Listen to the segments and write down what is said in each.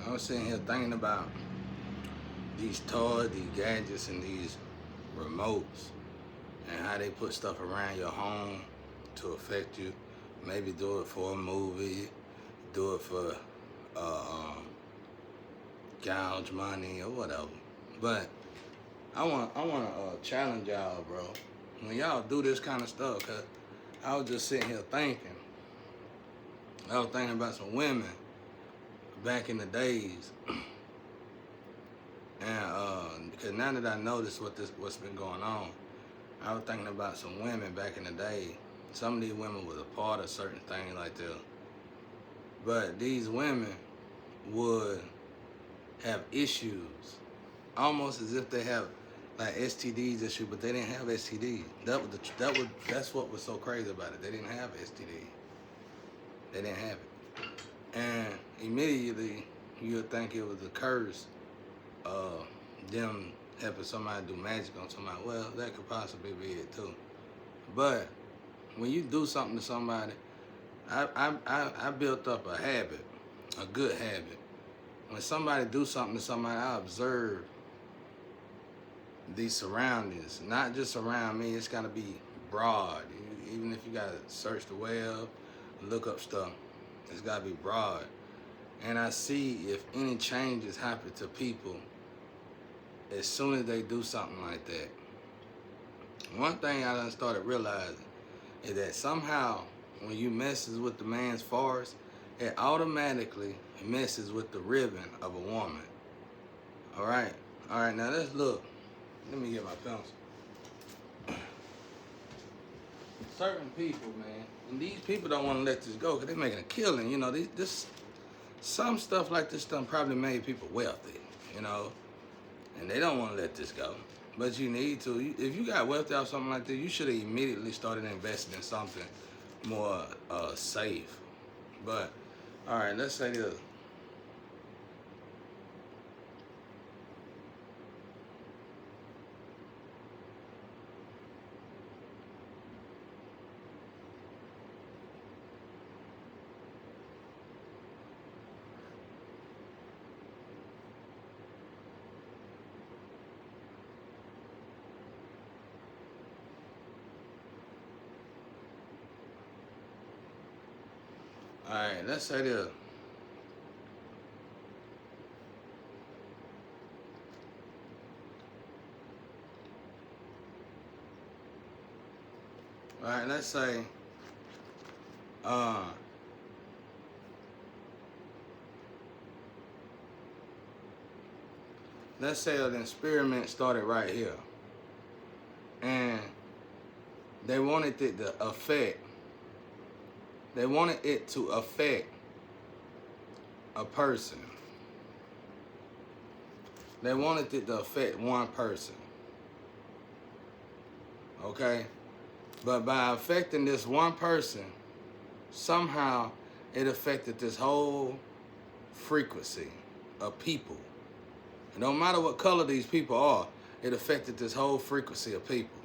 I was sitting here thinking about these toys, these gadgets, and these remotes, and how they put stuff around your home to affect you. Maybe do it for a movie, do it for gouge money or whatever. But I want to challenge y'all, bro. When y'all do this kind of stuff, cause I was just sitting here thinking. I was thinking about some women back in the days, and because now that I noticed what's been going on, I was thinking about some women back in the day. Some of these women was a part of certain things like this, but these women would have issues, almost as if they have like STDs issue, but they didn't have STDs. That's what was so crazy about it. They didn't have STDs. They didn't have it, and immediately you would think it was a curse of them helping somebody do magic on somebody. Well, that could possibly be it too. But when you do something to somebody, I built up a habit, a good habit. When somebody do something to somebody, I observe these surroundings, not just around me. It's got to be broad. Even if you got to search the web, look up stuff, it's got to be broad. And I see if any changes happen to people as soon as they do something like that. One thing I done started realizing is that somehow when you messes with the man's forest, it automatically messes with the ribbon of a woman. All right, now let's look. Let me get my pencil. Certain people, man, and these people don't want to let this go because they're making a killing. You know, some stuff like this stuff probably made people wealthy, you know, and they don't want to let this go. But you need to. If you got wealthy off something like this, you should have immediately started investing in something more safe. But, all right, let's say this. All right, let's say this. All right, let's say, an experiment started right here, and they wanted it to affect. They wanted it to affect a person. They wanted it to affect one person. Okay? But by affecting this one person, somehow it affected this whole frequency of people. It don't matter what color these people are, it affected this whole frequency of people.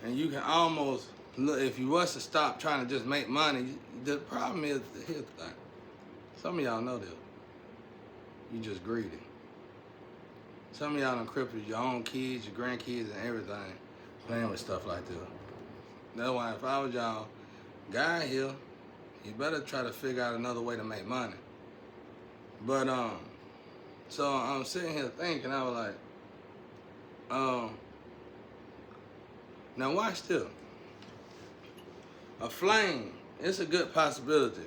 And you can almost look, if you was to stop trying to just make money, the problem is, here's the thing. Some of y'all know this. You just greedy. Some of y'all done crippled your own kids, your grandkids, and everything playing with stuff like this. That's why if I was y'all guy here, you better try to figure out another way to make money. But so I'm sitting here thinking, I was like, now watch this. A flame, it's a good possibility.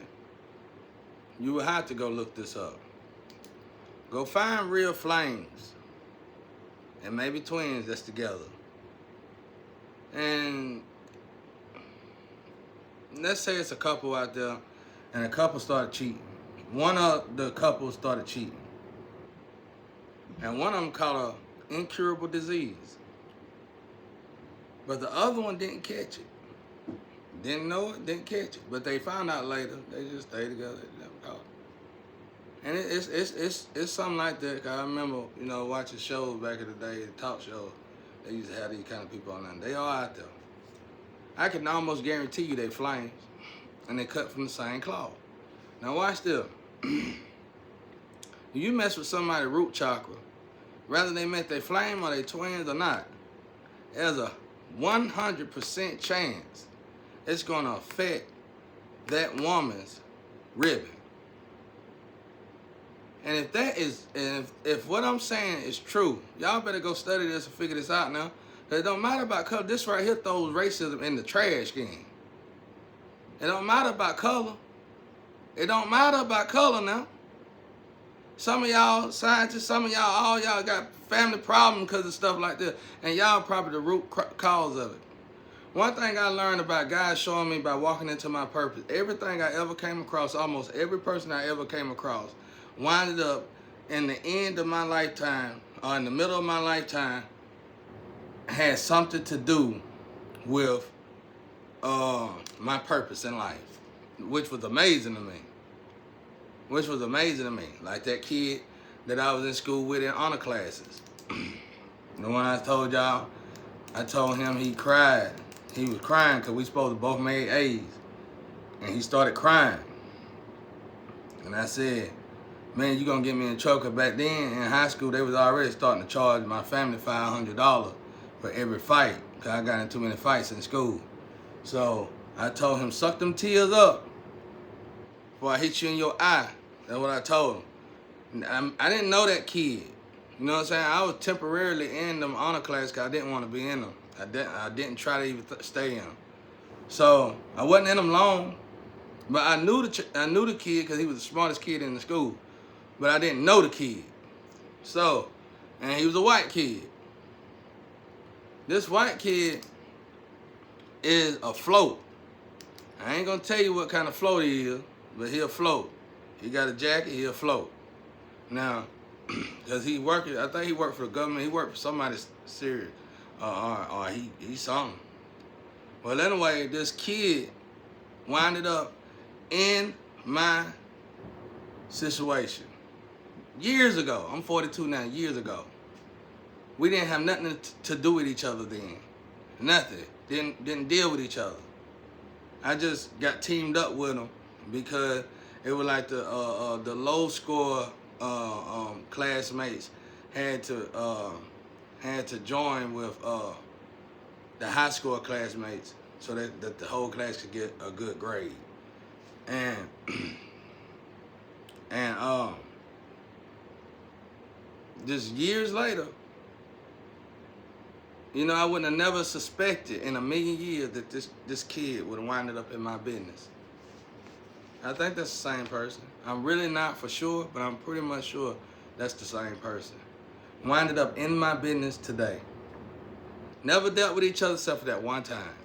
You will have to go look this up. Go find real flames, and maybe twins that's together. And let's say it's a couple out there, and a couple started cheating. One of the couples started cheating. And one of them caught an incurable disease. But the other one didn't catch it. Didn't know it, didn't catch it. But they found out later. They just stayed together. They never caught it. And it's something like that. 'Cause I remember, you know, watching shows back in the day, the talk shows. They used to have these kind of people on there. They are out there. I can almost guarantee you they flames. And they cut from the same cloth. Now watch this. You mess with somebody's root chakra, whether they met their flame or they twins or not, there's a 100% chance it's going to affect that woman's ribbon. And if that is, if what I'm saying is true, y'all better go study this and figure this out now. Because it don't matter about color. This right here throws racism in the trash can. It don't matter about color. It don't matter about color now. Some of y'all scientists, some of y'all, all y'all got family problems because of stuff like this. And y'all probably the root cause of it. One thing I learned about God showing me by walking into my purpose, everything I ever came across, almost every person I ever came across, winded up in the end of my lifetime or in the middle of my lifetime, had something to do with my purpose in life, which was amazing to me. Like that kid that I was in school with in honor classes. The one I told y'all, I told him he cried. He was crying because we supposed to both made A's. And he started crying. And I said, man, you gonna get me in trouble. Cause back then in high school, they was already starting to charge my family $500 for every fight. Cause I got in too many fights in school. So I told him, suck them tears up before I hit you in your eye. That's what I told him. I didn't know that kid. You know what I'm saying? I was temporarily in them honor class because I didn't want to be in them. I didn't try to even stay in them. So I wasn't in them long, but I knew the kid because he was the smartest kid in the school. But I didn't know the kid. So, and he was a white kid. This white kid is afloat. I ain't gonna tell you what kind of float he is, but he'll float. He got a jacket, he'll float. Now, because he worked, I think he worked for the government, he worked for somebody serious, or he something. Well, anyway, this kid winded up in my situation. Years ago, I'm 42 now, years ago. We didn't have nothing to do with each other then. Nothing. Didn't deal with each other. I just got teamed up with him because it was like the low score classmates had to join with the high score classmates so that the whole class could get a good grade. And just years later, you know, I wouldn't have never suspected in a million years that this kid would have winded up in my business. I think that's the same person. I'm really not for sure, but I'm pretty much sure that's the same person. Winded up in my business today. Never dealt with each other except for that one time.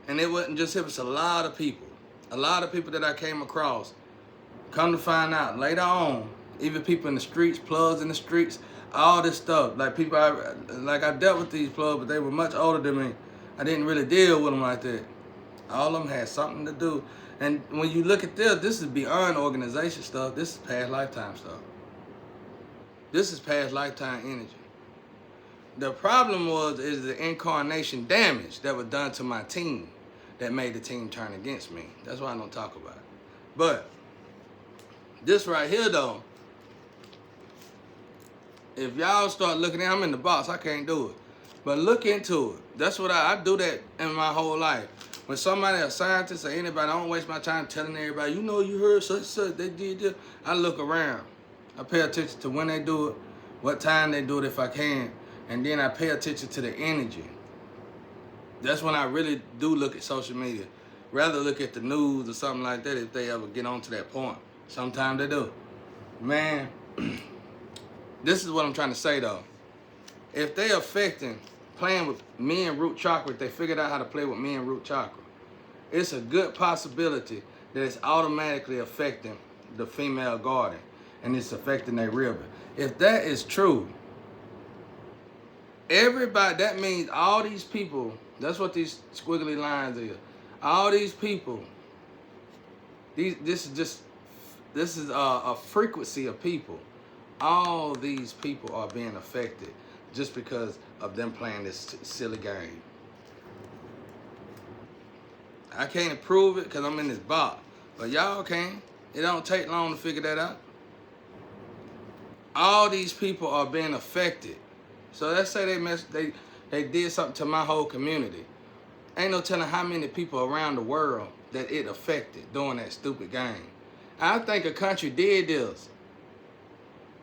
And it wasn't just him, it's a lot of people. A lot of people that I came across. Come to find out later on, even people in the streets, plugs in the streets, all this stuff. Like people, I dealt with these plugs, but they were much older than me. I didn't really deal with them like that. All of them had something to do. And when you look at this is beyond organization stuff. This is past lifetime stuff. This is past lifetime energy. The problem is the incarnation damage that was done to my team that made the team turn against me. That's why I don't talk about it. But this right here though, if y'all start looking at, I'm in the box, I can't do it. But look into it. That's what I do that in my whole life. When somebody, a scientist or anybody, I don't waste my time telling everybody, you know, you heard such, they did this. I look around. I pay attention to when they do it, what time they do it if I can, and then I pay attention to the energy. That's when I really do look at social media. Rather look at the news or something like that if they ever get on to that point. Sometimes they do. Man, this is what I'm trying to say though. If they affecting, playing with me and root chakra, if they figured out how to play with me and root chakra, it's a good possibility that it's automatically affecting the female guardian and it's affecting their ribbon. If that is true, everybody, that means all these people, that's what these squiggly lines is. All these people, this is a frequency of people. All these people are being affected just because of them playing this silly game. I can't prove it because I'm in this box, but y'all can. It don't take long to figure that out. all these people are being affected. So let's say they did something to my whole community. Ain't no telling how many people around the world that it affected doing that stupid game. I think a country did this,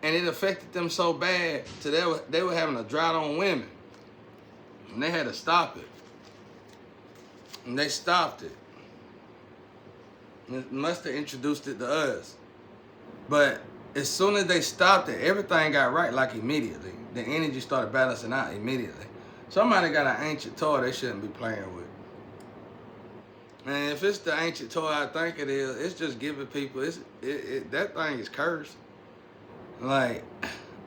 and it affected them so bad to they were having a drought on women, and they had to stop it. And they stopped it. It must have introduced it to us. But as soon as they stopped it, everything got right like immediately. The energy started balancing out immediately. Somebody got an ancient toy they shouldn't be playing with. And if it's the ancient toy I think it is, it's just giving people, that thing is cursed. Like,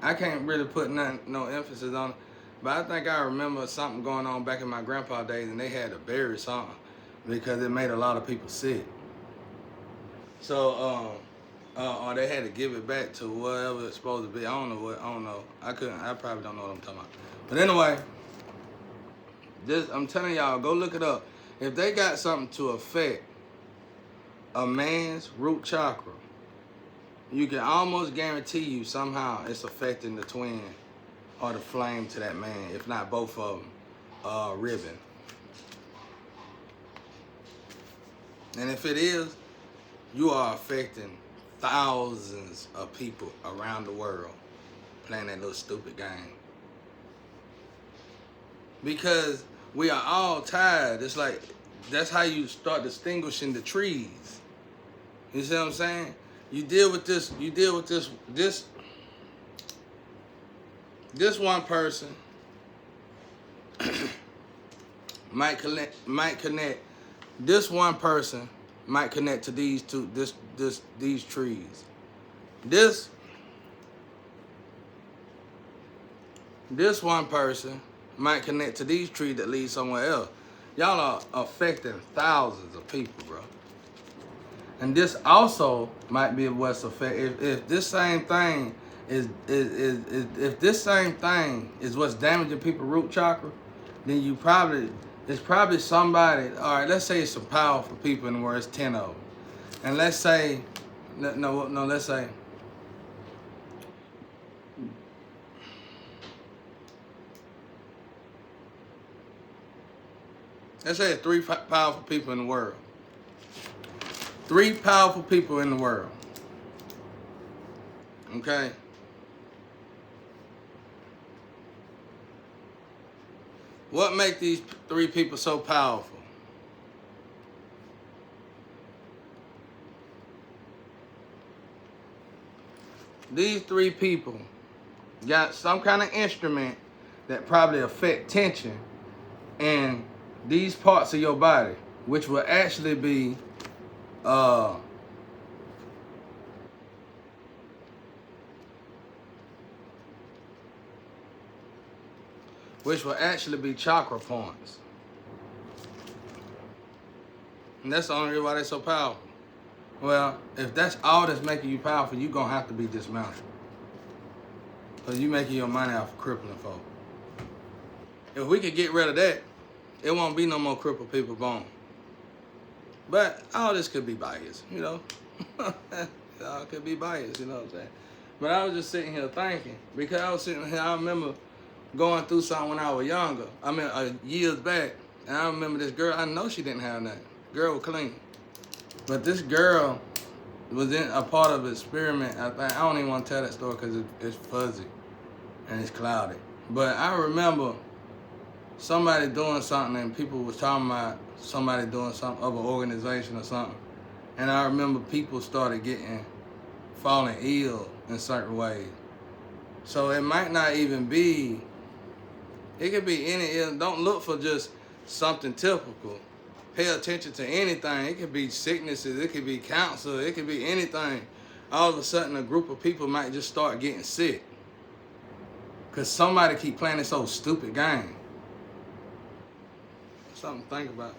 I can't really put no emphasis on it. But I think I remember something going on back in my grandpa days, and they had to bury something because it made a lot of people sick. So, or they had to give it back to whatever it's supposed to be. I don't know. I probably don't know what I'm talking about. But anyway, I'm telling y'all, go look it up. If they got something to affect a man's root chakra, you can almost guarantee you somehow it's affecting the twin or the flame to that man, if not both of them, ribbon. And if it is, you are affecting thousands of people around the world playing that little stupid game. Because we are all tired. It's like, that's how you start distinguishing the trees. You see what I'm saying? You deal with this one person might connect. This one person might connect to these these trees. This one person might connect to these trees that lead somewhere else. Y'all are affecting thousands of people, bro. And this also might be what's affecting. If this same thing is what's damaging people's root chakra, then it's probably somebody. All right, let's say it's some powerful people in the world. It's 10 of them, and let's say let's say it's 3 powerful people in the world. 3 powerful people in the world. Okay? What makes these 3 people so powerful? These 3 people got some kind of instrument that probably affect tension in these parts of your body, which will actually be chakra points. And that's the only reason why they're so powerful. Well, if that's all that's making you powerful, you're going to have to be dismounted. Because you're making your money off of crippling folk. If we could get rid of that, it won't be no more crippled people born. But all this could be biased, you know. All could be biased, you know what I'm saying? But I was just sitting here thinking, because I was sitting here, I remember going through something when I was younger. I mean, years back. And I remember this girl, I know she didn't have nothing. Girl was clean. But this girl was in a part of an experiment. I don't even want to tell that story because it's fuzzy and it's cloudy. But I remember somebody doing something and people was talking about somebody doing something of an organization or something. And I remember people started falling ill in certain ways. So it might not even be, it could be any ill. Don't look for just something typical. Pay attention to anything. It could be sicknesses, it could be cancer, it could be anything. All of a sudden a group of people might just start getting sick. Because somebody keep playing this old stupid game. Something to think about.